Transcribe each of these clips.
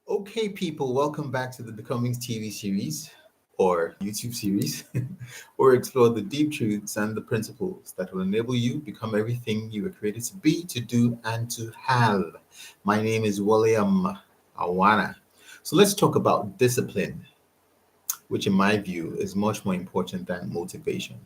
Okay, people, welcome back to the Becoming TV series or YouTube series, where we explore the deep truths and the principles that will enable you become everything you were created to be, to do, and to have. My name is William Awana. So let's talk about discipline, which, in my view, is much more important than motivation,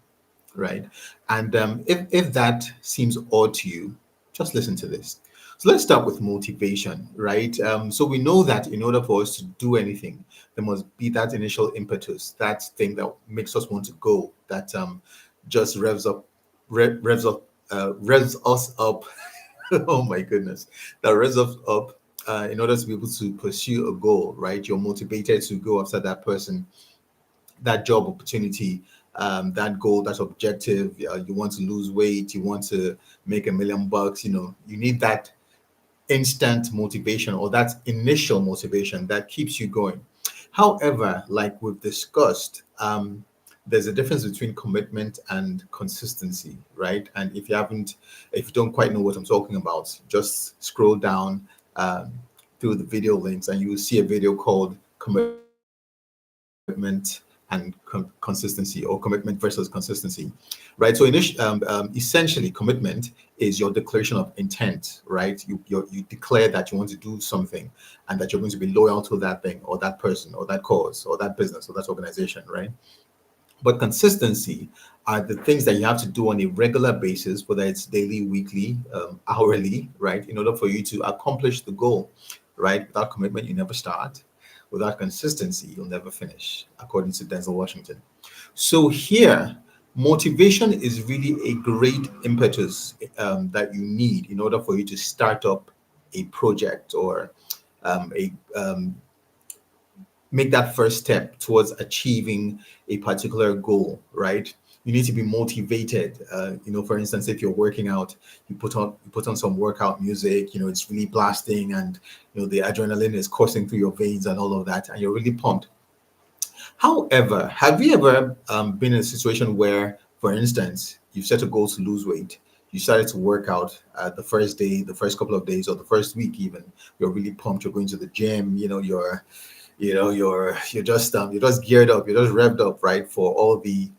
right? And if that seems odd to you, just listen to this. So let's start with motivation, right? So we know that in order for us to do anything, there must be that initial impetus, that thing that makes us want to go, that just revs us up. Oh my goodness, that revs us up in order to be able to pursue a goal, right? You're motivated to go after that person, that job opportunity, that goal, that objective. You want to lose weight, you want to make $1 million. You need that instant motivation or that initial motivation that keeps you going. However, like we've discussed, there's a difference between commitment and consistency, right? And if you don't quite know what I'm talking about, just scroll down through the video links and you will see a video called Commitment and Consistency, or Commitment versus Consistency, right? So essentially, commitment is your declaration of intent, right? You declare that you want to do something and that you're going to be loyal to that thing or that person or that cause or that business or that organization, right? But consistency are the things that you have to do on a regular basis, whether it's daily, weekly, hourly, right? In order for you to accomplish the goal, right? Without commitment, you never start. Without consistency, you'll never finish, according to Denzel Washington. So here, motivation is really a great impetus that you need in order for you to start up a project or a make that first step towards achieving a particular goal, right? You need to be motivated. For instance, if you're working out, you put on some workout music. It's really blasting, and the adrenaline is coursing through your veins and all of that, and you're really pumped. However, have you ever been in a situation where, for instance, you set a goal to lose weight? You started to work out the first day, the first couple of days, or the first week even. You're really pumped. You're going to the gym. You're just geared up. You're just revved up, right, for all the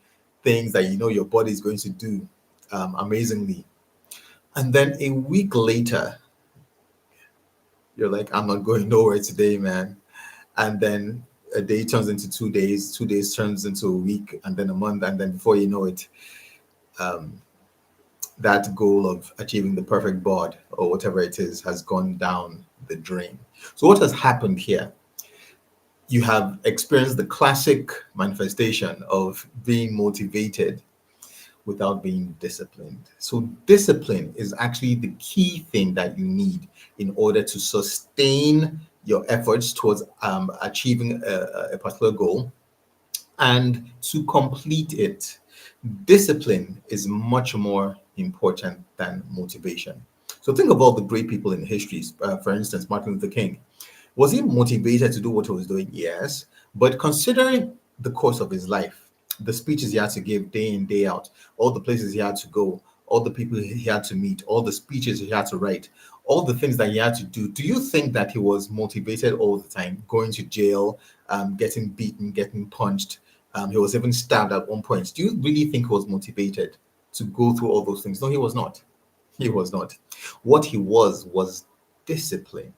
things that your body is going to do amazingly. And then a week later, you're like, I'm not going nowhere today, man. And then a day turns into 2 days, 2 days turns into a week, and then a month, and then before you know it, um, that goal of achieving the perfect bod or whatever it is has gone down the drain. So what has happened here? You have experienced the classic manifestation of being motivated without being disciplined. So, discipline is actually the key thing that you need in order to sustain your efforts towards achieving a particular goal and to complete it. Discipline is much more important than motivation. So, think of all the great people in history. For instance, Martin Luther King. Was he motivated to do what he was doing? Yes. But considering the course of his life, the speeches he had to give day in, day out, all the places he had to go, all the people he had to meet, all the speeches he had to write, all the things that he had to do you think that he was motivated all the time, going to jail, getting beaten, getting punched? He was even stabbed at one point. Do you really think he was motivated to go through all those things? No, he was not. He was not. What he was disciplined,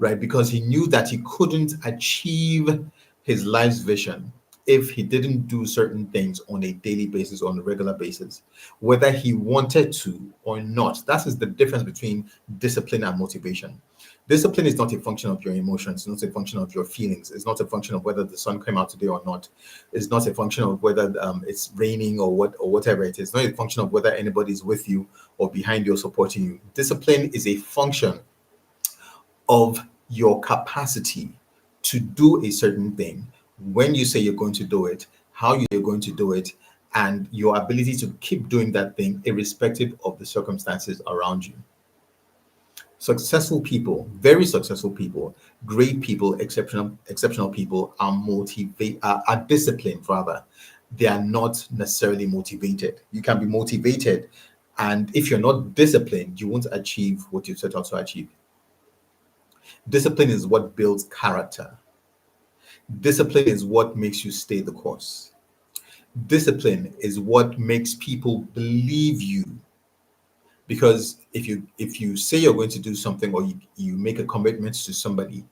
right? Because he knew that he couldn't achieve his life's vision if he didn't do certain things on a daily basis, on a regular basis, whether he wanted to or not. That is the difference between discipline and motivation. Discipline is not a function of your emotions, it's not a function of your feelings, it's not a function of whether the sun came out today or not, it's not a function of whether it's raining or whatever it is. It's not a function of whether anybody's with you or behind you or supporting you. Discipline is a function of your capacity to do a certain thing, when you say you're going to do it, how you're going to do it, and your ability to keep doing that thing irrespective of the circumstances around you. Successful people, very successful people, great people, exceptional people are disciplined rather. They are not necessarily motivated. You can be motivated, and if you're not disciplined, you won't achieve what you set out to achieve. Discipline is what builds character. Discipline is what makes you stay the course. Discipline is what makes people believe you. Because if you say you're going to do something, or you make a commitment to somebody,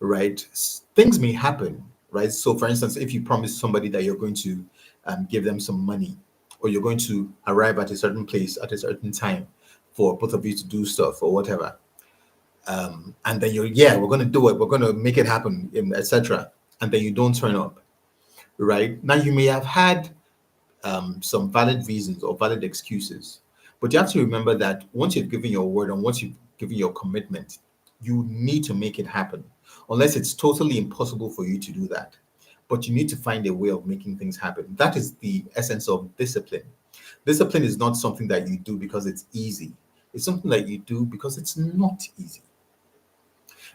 right, things may happen, right? So for instance, if you promise somebody that you're going to give them some money, or you're going to arrive at a certain place at a certain time for both of you to do stuff or whatever, and then yeah, we're going to do it, we're going to make it happen, etc., and then you don't turn up, right? Now you may have had some valid reasons or valid excuses. But you have to remember that once you've given your word and once you've given your commitment, you need to make it happen, unless it's totally impossible for you to do that. But you need to find a way of making things happen. That is the essence of discipline. Discipline is not something that you do because it's easy, it's something that you do because it's not easy.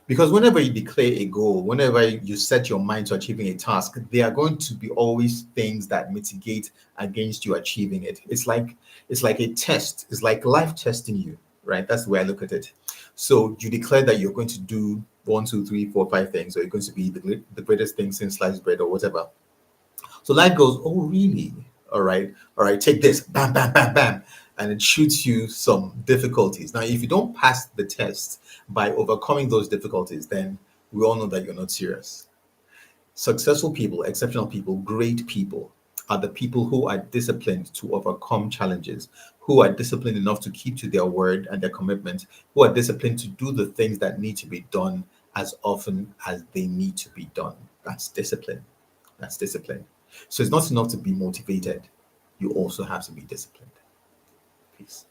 Because whenever you declare a goal, whenever you set your mind to achieving a task, there are going to be always things that mitigate against you achieving it. It's like a test. It's like life testing you, right? That's the way I look at it. So you declare that you're going to do one, two, three, four, five things, or you're going to be the greatest thing since sliced bread or whatever. So life goes, oh, really? All right, take this, bam, bam, bam, bam. And it shoots you some difficulties. Now, if you don't pass the test by overcoming those difficulties, then we all know that you're not serious. Successful people, exceptional people, great people are the people who are disciplined to overcome challenges, who are disciplined enough to keep to their word and their commitment, who are disciplined to do the things that need to be done as often as they need to be done. That's discipline. That's discipline. So it's not enough to be motivated. You also have to be disciplined. Peace.